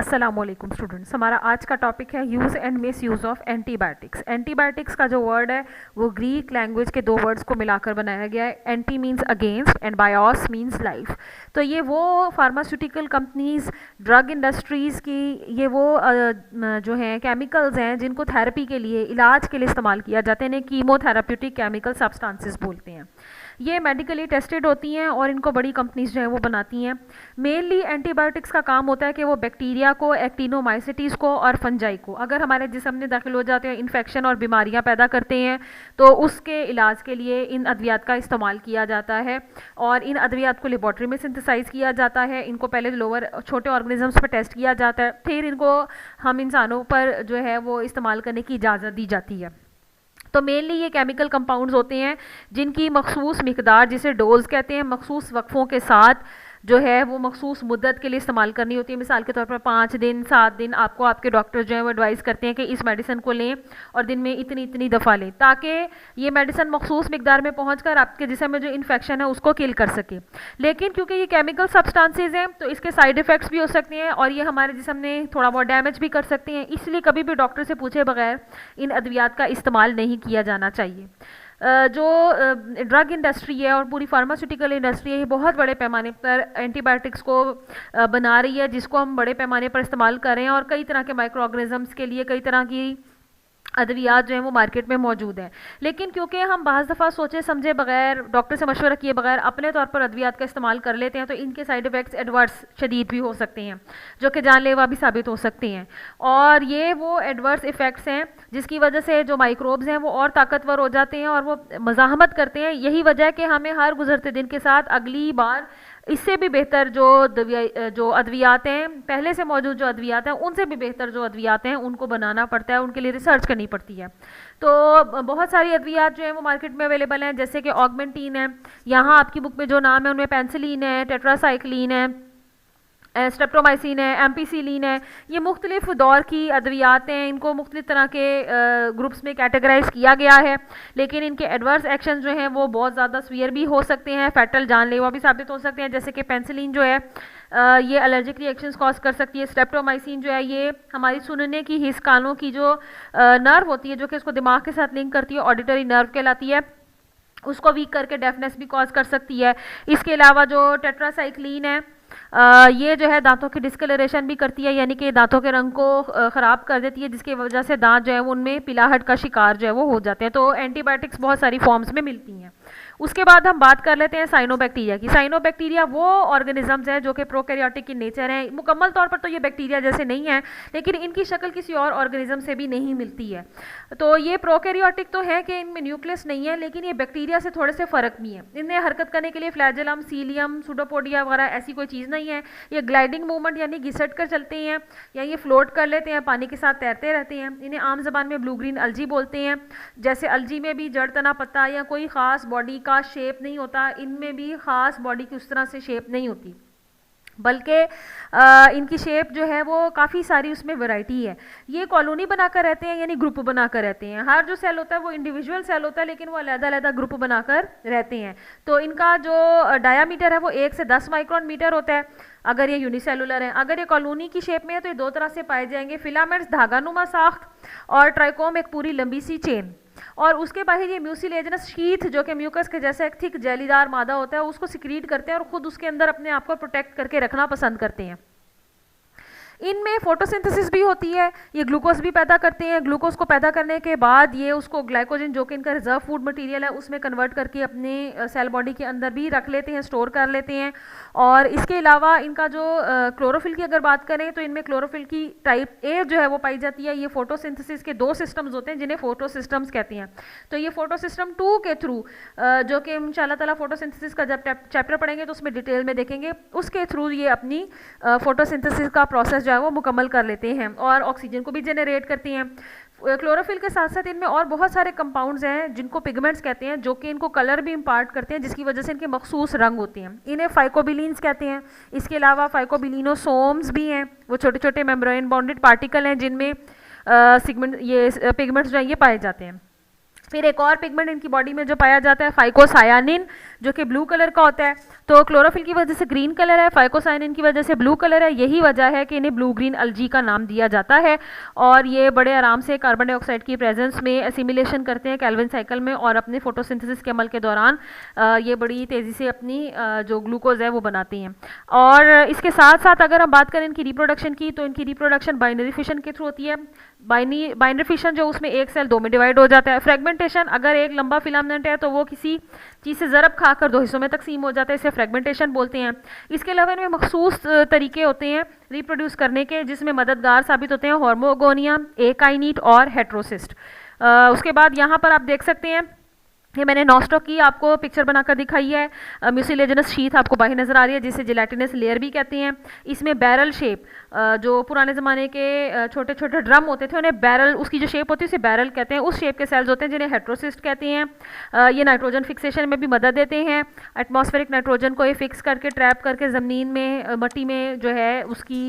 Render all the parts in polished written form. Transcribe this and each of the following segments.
अस्सलामुअलैकुम स्टूडेंट्स, हमारा आज का टॉपिक है use and miss use of antibiotics. Antibiotics का जो वर्ड है वो ग्रीक लैंग्वेज के दो वर्ड्स को मिलाकर बनाया गया है। Anti means against and BIOS means life. तो ये वो फार्मास्यूटिकल कंपनीज, ड्रग इंडस्ट्रीज़ की ये वो जो हैं केमिकल्स हैं जिनको थेरेपी के लिए, इलाज के लिए इस्तेमाल किया जाता है। इन्हें कीमोथेराप्यूटिक केमिकल सब्सटेंसेस बोलते हैं। ये मेडिकली टेस्टेड होती हैं और इनको बड़ी कंपनीज जो है वो बनाती हैं। मेनली एंटीबायोटिक्स का काम होता है कि वो बैक्टीरिया को, एक्टिनोमाइसिटीज़ को और फंजाई को अगर हमारे जिस्म में दाखिल हो जाते हैं, इन्फेक्शन और बीमारियां पैदा करते हैं, तो उसके इलाज के लिए इन अद्वियात का इस्तेमाल किया जाता है। और इन अद्वियात को लेबॉर्ट्री में सिंथेसाइज किया जाता है। इनको पहले लोअर छोटे ऑर्गेनिजम्स पर टेस्ट किया जाता है, फिर इनको हम इंसानों पर जो है वो इस्तेमाल करने की इजाज़त दी जाती है। तो मेनली ये केमिकल कंपाउंड्स होते हैं जिनकी मखसूस मिकदार, जिसे डोज कहते हैं, मखसूस वक्फों के साथ जो है वो मखसूस मुद्दत के लिए इस्तेमाल करनी होती है। मिसाल के तौर पर 5 दिन 7 दिन आपको आपके डॉक्टर जो है वो एडवाइस करते हैं कि इस मेडिसिन को लें और दिन में इतनी इतनी दफ़ा लें, ताकि ये मेडिसिन मखसूस मिकदार में पहुंचकर आपके जिस्म में जो इन्फेक्शन है उसको किल कर सके। लेकिन क्योंकि ये केमिकल सब्सटेंसेज हैं तो इसके साइड इफ़ेक्ट्स भी हो सकते हैं और ये हमारे जिस्म में थोड़ा बहुत डैमेज भी कर सकते हैं। इसलिए कभी भी डॉक्टर से पूछे बगैर इन अद्वियात का इस्तेमाल नहीं किया जाना चाहिए। जो ड्रग इंडस्ट्री है और पूरी फार्मास्यूटिकल इंडस्ट्री है, ये बहुत बड़े पैमाने पर एंटीबायोटिक्स को बना रही है, जिसको हम बड़े पैमाने पर इस्तेमाल कर रहे हैं। और कई तरह के माइक्रो ऑर्गेनिजम्स के लिए कई तरह की अद्वियात जो है वो मार्केट में मौजूद हैं। लेकिन क्योंकि हम बाज़ दफ़ा सोचे समझे बगैर, डॉक्टर से मशवरा किए बगैर अपने तौर पर अद्वियात का इस्तेमाल कर लेते हैं, तो इनके साइड इफ़ेक्ट्स एडवर्स शदीद भी हो सकते हैं, जो कि जानलेवा भी साबित हो सकते हैं। और ये वो एडवर्स इफ़ेक्ट्स हैं जिसकी वजह से जो माइक्रोब्स हैं वो और ताकतवर हो जाते हैं और वो मज़ाहमत करते हैं। यही वजह है कि हमें हर गुजरते दिन के साथ अगली बार इससे भी बेहतर जो अद्वियात हैं, पहले से मौजूद जो अद्वियात हैं, उनसे भी बेहतर जो अद्वियात हैं उनको बनाना पड़ता है, उनके लिए रिसर्च करनी पड़ती है। तो बहुत सारी अद्वियात जो हैं वो मार्केट में अवेलेबल हैं, जैसे कि ऑगमेंटीन है, यहाँ आपकी बुक में जो नाम है उनमें पेंसिलिन है, टेट्रासाइक्लिन है, स्ट्रेप्टोमाइसिन है, एम्पीसिलिन है। ये मुख्तलिफ दौर की अद्वियात हैं, इनको मुख्तलिफ तरह के ग्रुप्स में कैटेगराइज किया गया है। लेकिन इनके एडवर्स एक्शन जो हैं वो बहुत ज़्यादा सीवियर भी हो सकते हैं, फैटल जानलेवा भी साबित हो सकते हैं। जैसे कि पेंसिलिन जो है ये एलर्जिक रिएक्शंस कॉज कर सकती है। स्ट्रेप्टोमाइसिन जो है ये हमारी सुनने की, हिस्स कानों की जो नर्व होती है, जो कि इसको दिमाग के साथ लिंक करती है, ऑडिटरी नर्व कहलाती है, उसको वीक करके डेफनेस भी कॉज कर सकती है। इसके अलावा जो टेट्रासाइक्लिन है ये जो है दांतों की डिस्कलरेशन भी करती है, यानी कि दांतों के रंग को ख़राब कर देती है, जिसकी वजह से दांत जो है वो उनमें पिलाहट का शिकार जो है वो हो जाते हैं। तो एंटीबायोटिक्स बहुत सारी फॉर्म्स में मिलती हैं। उसके बाद हम बात कर लेते हैं साइनोबैक्टीरिया की। साइनोबैक्टीरिया वो ऑर्गेनिजम्स हैं जो कि प्रोकैरियोटिक in नेचर हैं। मुकम्मल तौर पर तो ये बैक्टीरिया जैसे नहीं है, लेकिन इनकी शक्ल किसी और ऑर्गेनिज्म से भी नहीं मिलती है। तो ये प्रोकैरियोटिक तो है कि इनमें न्यूक्लियस नहीं है, लेकिन ये बैक्टीरिया से थोड़े से फ़र्क भी है। इनमें हरकत करने के लिए फ्लैजेलम, सीलियम, सूडोपोडिया वगैरह ऐसी कोई चीज़ नहीं है। ये ग्लाइडिंग मूवमेंट यानी घिसट कर चलते हैं, या ये फ्लोट कर लेते हैं, पानी के साथ तैरते रहते हैं। इन्हें आम ज़बान में ब्लू ग्रीन अलजी बोलते हैं। जैसे अलजी में भी जड़, तना, पत्ता या कोई ख़ास बॉडी का शेप नहीं होता, इनमें भी ख़ास बॉडी की उस तरह से शेप नहीं होती, बल्कि इनकी शेप जो है वो काफ़ी सारी उसमें वैरायटी है। ये कॉलोनी बनाकर रहते हैं, यानी ग्रुप बनाकर रहते हैं। हर जो सेल होता है वो इंडिविजुअल सेल होता है, लेकिन वो अलग-अलग ग्रुप बनाकर रहते हैं। तो इनका जो डायामीटर है वो 1 से 10 माइक्रोन मीटर होता है अगर ये यूनिसेलुलर है। अगर ये कॉलोनी की शेप में है तो ये दो तरह से पाए जाएंगे, फिलामेंट्स धागानुमा साख्त, और ट्राइकोम एक पूरी लंबी सी चेन। और उसके बाहर ये म्यूसिलेजनस शीथ, जो कि म्यूकस के जैसे एक थिक जेलीदार मादा होता है, उसको सिक्रीट करते हैं और खुद उसके अंदर अपने आप को प्रोटेक्ट करके रखना पसंद करते हैं। इनमें फोटोसिंथेसिस भी होती है, ये ग्लूकोज भी पैदा करते हैं। ग्लूकोज को पैदा करने के बाद ये उसको ग्लाइकोजन, जो कि इनका रिजर्व फूड मटेरियल है, उसमें कन्वर्ट करके अपने सेल बॉडी के अंदर भी रख लेते हैं, स्टोर कर लेते हैं। और इसके अलावा इनका जो क्लोरोफिल की अगर बात करें तो इनमें क्लोरोफिल की टाइप ए जो है वो पाई जाती है। ये फोटोसिंथेसिस के 2 सिस्टम्स होते हैं जिन्हें फोटोसिस्टम्स कहते हैं। तो ये फोटोसिस्टम 2 के थ्रू, जो कि इंशाल्लाह ताला फोटोसिंथेसिस का जब चैप्टर पढ़ेंगे तो उसमें डिटेल में देखेंगे, उसके थ्रू ये अपनी फोटोसिंथेसिस का प्रोसेस जो है वो मुकम्मल कर लेते हैं और ऑक्सीजन को भी जनरेट करती हैं। क्लोरोफिल के साथ साथ इनमें और बहुत सारे कंपाउंड्स हैं जिनको पिगमेंट्स कहते हैं, जो कि इनको कलर भी इम्पार्ट करते हैं, जिसकी वजह से इनके मखसूस रंग होते हैं। इन्हें फाइकोबिलीन्स कहते हैं। इसके अलावा फाइकोबिलिनोसोम्स भी हैं, वो छोटे छोटे मेम्ब्रेन बाउंडेड पार्टिकल हैं जिनमें पिगमेंट्स जो हैं ये पाए जाते हैं। फिर एक और पिगमेंट इनकी बॉडी में जो पाया जाता है फाइकोसायानिन, जो कि ब्लू कलर का होता है। तो क्लोरोफिल की वजह से ग्रीन कलर है, फाइकोसाइनिन की वजह से ब्लू कलर है। यही वजह है कि इन्हें ब्लू ग्रीन अल्जी का नाम दिया जाता है। और ये बड़े आराम से कार्बन डाइऑक्साइड की प्रेजेंस में एसिमिलेशन करते हैं कैल्विन साइकिल में, और अपने फोटोसिंथेसिस के अमल के दौरान ये बड़ी तेज़ी से अपनी जो ग्लूकोज है वो बनाती हैं। और इसके साथ साथ अगर हम बात करें इनकी रिप्रोडक्शन की, तो इनकी रिप्रोडक्शन बाइनरी फिशन के थ्रू होती है। बाइनरी फिशन जो उसमें एक सेल दो में डिवाइड हो जाता है। फ्रेगमेंटेशन, अगर एक लंबा फिलामेंट है तो वो किसी चीज़ से ज़रब खाकर दो हिस्सों में तकसीम हो जाता है, इसे फ्रेगमेंटेशन बोलते हैं। इसके अलावा इनमें मखसूस तरीके होते हैं रिप्रोड्यूस करने के, जिसमें मददगार साबित होते हैं हार्मोगोनिया, एकाइनीट और हेट्रोसिस्ट। उसके बाद यहाँ पर आप देख सकते हैं, ये मैंने नॉस्टॉक की आपको पिक्चर बनाकर दिखाई है। म्यूसिलेजिनस शीथ आपको बाहर नजर आ रही है, जिसे जिलेटिनस लेयर भी कहते हैं। इसमें बैरल शेप, जो पुराने ज़माने के छोटे छोटे ड्रम होते थे उन्हें बैरल, उसकी जो शेप होती है उसे बैरल कहते हैं। उस शेप के सेल्स होते हैं जिन्हें हेट्रोसिस्ट कहते हैं। ये नाइट्रोजन फिक्सेशन में भी मदद देते हैं। एटमॉस्फेरिक नाइट्रोजन को ये फिक्स करके ट्रैप करके ज़मीन में मट्टी में जो है उसकी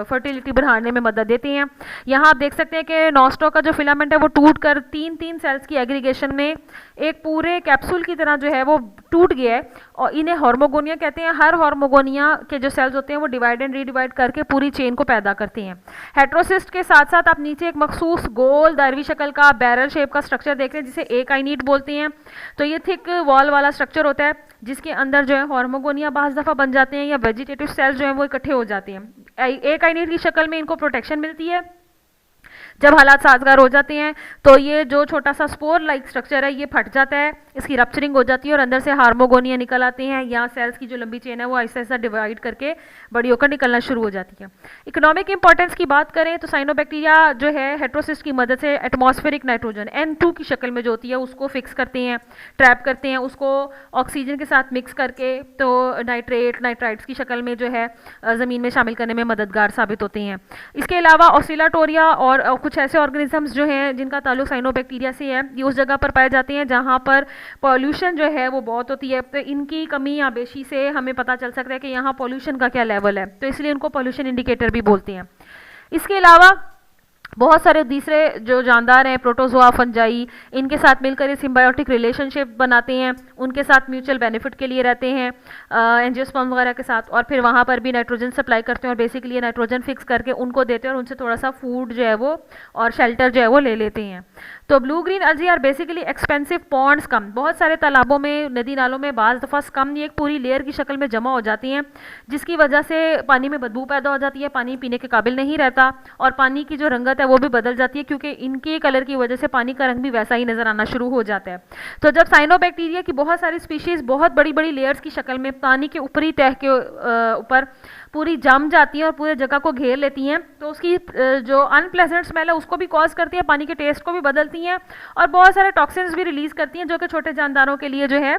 फर्टिलिटी बढ़ाने में मदद देते हैं। यहाँ आप देख सकते हैं कि नॉस्टॉक का जो फिलामेंट है वो टूट कर तीन तीन सेल्स की एग्रीगेशन में एक पूरे कैप्सूल की तरह जो है वो टूट गया है, और इन्हें हार्मोगोनिया कहते हैं। हर हार्मोगोनिया के जो सेल्स होते हैं वो डिवाइड एंड रीडिवाइड करके पूरी चेन को पैदा करते हैं। हेट्रोसिस्ट के साथ साथ आप नीचे एक मखसूस गोल दायरवी शक्ल का बैरल शेप का स्ट्रक्चर देख रहे हैं, जिसे एकाइनीट बोलते हैं। तो ये थिक वॉल वाला स्ट्रक्चर होता है, जिसके अंदर जो है हार्मोगोनिया बाज़ दफ़ा बन जाते हैं, या वेजिटेटिव सेल्स जो हैं वो इकट्ठे हो जाते हैं। एकाइनीट की शक्ल में इनको प्रोटेक्शन मिलती है। जब हालात साजगार हो जाते हैं तो ये जो छोटा सा स्पोर लाइक स्ट्रक्चर है ये फट जाता है, इसकी रप्चरिंग हो जाती है और अंदर से हार्मोगोनिया निकल आते हैं। यहाँ सेल्स की जो लंबी चेन है वो ऐसा ऐसा डिवाइड करके बड़ी होकर निकलना शुरू हो जाती है। इकोनॉमिक इंपॉर्टेंस की बात करें तो साइनोबैक्टीरिया जो है हेट्रोसिस्ट की मदद से एटमॉस्फेरिक नाइट्रोजन N2 की शक्ल में जो होती है उसको फिक्स करते हैं, ट्रैप करते हैं, उसको ऑक्सीजन के साथ मिक्स करके तो नाइट्राइट्स की शक्ल में जो है ज़मीन में शामिल करने में मददगार साबित होते हैं। इसके अलावा ऑसिलाटोरिया और कुछ ऐसे ऑर्गेनिजम्स जो हैं जिनका ताल्लुक साइनोबैक्टीरिया से है, ये उस जगह पर पाए जाते हैं जहाँ पर पॉल्यूशन जो है वो बहुत होती है। तो इनकी कमी या बेशी से हमें पता चल सकता है कि यहाँ पॉल्यूशन का क्या लेवल है, तो इसलिए इनको पॉल्यूशन इंडिकेटर भी बोलते हैं। इसके अलावा बहुत सारे दूसरे जो जानदार हैं, प्रोटोजोआ, फंजाई, इनके साथ मिलकर ये सिम्बायोटिक रिलेशनशिप बनाते हैं, उनके साथ म्यूचुअल बेनिफिट के लिए रहते हैं एंजियोस्पर्म वगैरह के साथ, और फिर वहाँ पर भी नाइट्रोजन सप्लाई करते हैं और बेसिकली ये नाइट्रोजन फिक्स करके उनको देते हैं और उनसे थोड़ा सा फूड जो है वो और शेल्टर जो है वो ले लेते हैं। तो blue green algae are basically expensive ponds कम, बहुत सारे तालाबों में, नदी नालों में बाज़ दफ़ा कम ये एक पूरी लेयर की शक्ल में जमा हो जाती हैं, जिसकी वजह से पानी में बदबू पैदा हो जाती है, पानी पीने के काबिल नहीं रहता और पानी की जो रंगत है वो भी बदल जाती है, क्योंकि इनके कलर की वजह से पानी का रंग भी वैसा ही नजर आना शुरू हो जाता है। तो जब साइनोबैक्टीरिया की बहुत सारी स्पीशीज बहुत बड़ी बड़ी लेयर्स की शक्ल में पानी के ऊपरी तह के ऊपर पूरी जम जाती हैं और पूरे जगह को घेर लेती हैं, तो उसकी जो अनप्लेजेंट स्मेल है उसको भी कॉज करती है, पानी के टेस्ट को भी बदलती हैं और बहुत सारे टॉक्सिन्स भी रिलीज करती हैं, जो कि छोटे जानदारों के लिए जो है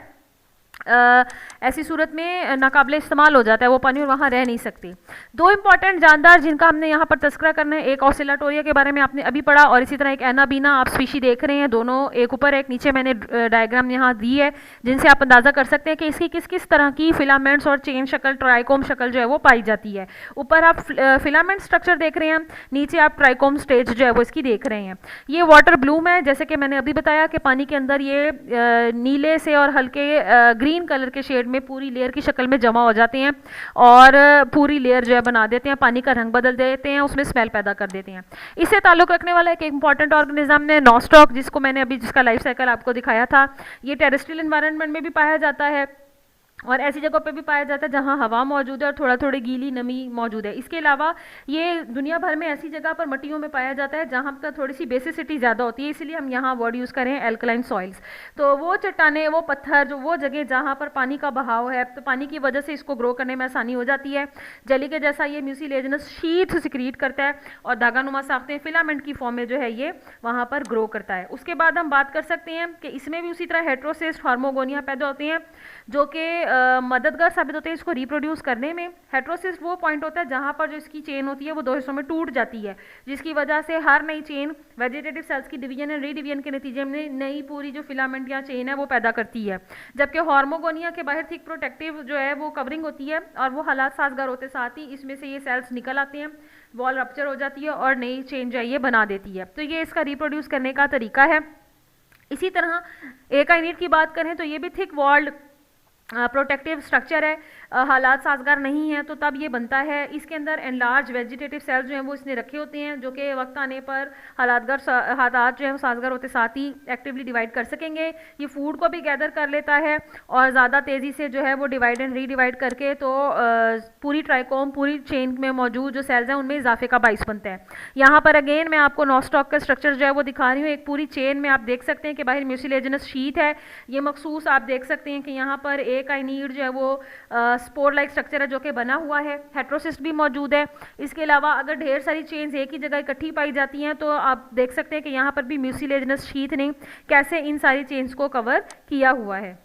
ऐसी सूरत में नाकाबिले इस्तेमाल हो जाता है, वो पानी और वहाँ रह नहीं सकती। दो इंपॉर्टेंट जानदार जिनका हमने यहाँ पर तस्करा करना है, एक ऑसिलाटोरिया के बारे में आपने अभी पढ़ा और इसी तरह एक एनाबीना आप स्पीशी देख रहे हैं, दोनों एक ऊपर एक नीचे मैंने डायग्राम यहाँ दी है, जिनसे आप अंदाज़ा कर सकते हैं कि इसकी किस किस तरह की फिलामेंट्स और चेन शक्ल, ट्राइकोम शक्ल जो है वो पाई जाती है। ऊपर आप फिलामेंट स्ट्रक्चर देख रहे हैं, नीचे आप ट्राइकोम स्टेज जो है वो इसकी देख रहे हैं। ये वाटर ब्लूम है, जैसे कि मैंने अभी बताया कि पानी के अंदर ये नीले से और हल्के ग्रीन कलर के शेड में पूरी लेयर की शक्ल में जमा हो जाते हैं और पूरी लेयर जो है बना देते हैं, पानी का रंग बदल देते हैं, उसमें स्मेल पैदा कर देते हैं। इससे ताल्लुक रखने वाला एक इंपॉर्टेंट ऑर्गेनिज्म है नॉस्टॉक, जिसको मैंने अभी जिसका लाइफ साइकिल आपको दिखाया था। ये टेरेस्ट्रियल एनवायरनमेंट में भी पाया जाता है और ऐसी जगहों पे भी पाया जाता है जहाँ हवा मौजूद है और थोड़ा थोड़ी गीली नमी मौजूद है। इसके अलावा ये दुनिया भर में ऐसी जगह पर मट्टियों में पाया जाता है जहाँ पर थोड़ी सी बेसिसिटी ज़्यादा होती है, इसलिए हम यहाँ वर्ड यूज़ करें एल्कलाइन सॉइल्स। तो वो चट्टाने, वो पत्थर, जो वो जगह जहाँ पर पानी का बहाव है, तो पानी की वजह से इसको ग्रो करने में आसानी हो जाती है। जली के जैसा ये म्यूसिलेजिनस शीथ सिक्रीट करता है और धागानुमा साख्तें फिलामेंट की फॉर्म में जो है ये वहाँ पर ग्रो करता है। उसके बाद हम बात कर सकते हैं कि इसमें भी उसी तरह हेट्रोसिस्ट हार्मोगोनिया पैदा होते हैं, जो कि मददगार साबित होते हैं इसको रिप्रोड्यूस करने में। हेट्रोसिस्ट वो पॉइंट होता है जहाँ पर जो इसकी चेन होती है वो दो हिस्सों में टूट जाती है, जिसकी वजह से हर नई चेन वेजिटेटिव सेल्स की डिवीजन एंड रीडिवीजन के नतीजे में नई पूरी जो फिलामेंट या चेन है वो पैदा करती है। जबकि हार्मोगोनिया के बाहर थिक प्रोटेक्टिव जो है वो कवरिंग होती है और वो हालात साजगार होते साथ ही इसमें से ये सेल्स निकल आते हैं, वॉल रप्चर हो जाती है और नई चेन जो है ये बना देती है। तो ये इसका रिप्रोड्यूस करने का तरीका है। इसी तरह एकाइनीट की बात करें तो ये भी थिक वॉल्ड प्रोटेक्टिव स्ट्रक्चर है, हालात साजगार नहीं है, तो तब ये बनता है। इसके अंदर एनलार्ज वेजिटेटिव सेल्स जो हैं वो इसने रखे होते हैं, जो कि वक्त आने पर हालात जो है वो साजगार होते साथ ही एक्टिवली डिवाइड कर सकेंगे। ये फूड को भी गैदर कर लेता है और ज़्यादा तेज़ी से जो है वो डिवाइड एंड रीडिवाइड करके तो पूरी ट्राइकोम, पूरी चेन में मौजूद जो सेल्स हैं उनमें इजाफे का बाइस बनता है। यहाँ पर अगेन मैं आपको नॉस्टॉक का स्ट्रक्चर जो है वो दिखा रही हूँ। एक पूरी चेन में आप देख सकते हैं कि बाहर म्यूसिलेजिनस शीट है, ये मखसूस आप देख सकते हैं कि यहाँ पर एक आइनीड जो है वो स्पोर लाइक स्ट्रक्चर है जो कि बना हुआ है, हेट्रोसिस्ट भी मौजूद है। इसके अलावा अगर ढेर सारी चेन्स एक ही जगह इकट्ठी पाई जाती हैं तो आप देख सकते हैं कि यहाँ पर भी म्यूसिलेजिनस शीट ने कैसे इन सारी चेन्स को कवर किया हुआ है।